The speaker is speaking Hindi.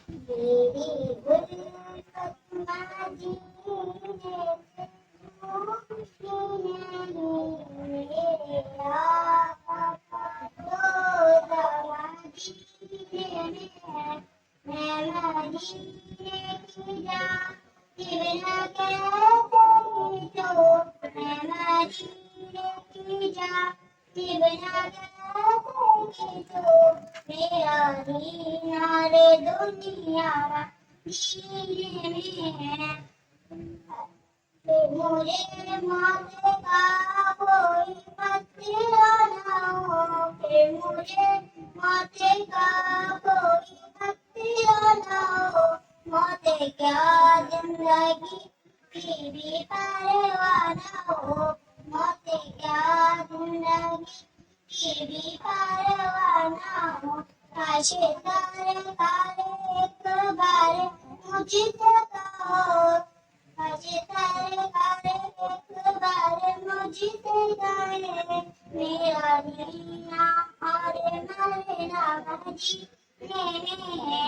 मेरी उल्फत मदीने से छूटी नहीं, मेरे आका का रोज़ा मदीने में है। मैं मदीने की जातिब न कहती तो, मैं मदीने की जातिब न कहती तो, मेरा दीना रे दुनिया मदीने में है। मुझे माथे का कोई पत्तिया ना हो, फिर मुझे माथे का कोई पत्तिया ना हो, मौते क्या जिंदगी की भी परवाह ना हो, मौते क्या जिंदगी की भी परवाह ना हो। काश तारे तारे एक बार मुझको कहो, मुझे तारे तारे एक बार मुझसे गाए, मेरा जीना और मरना मदीने में है।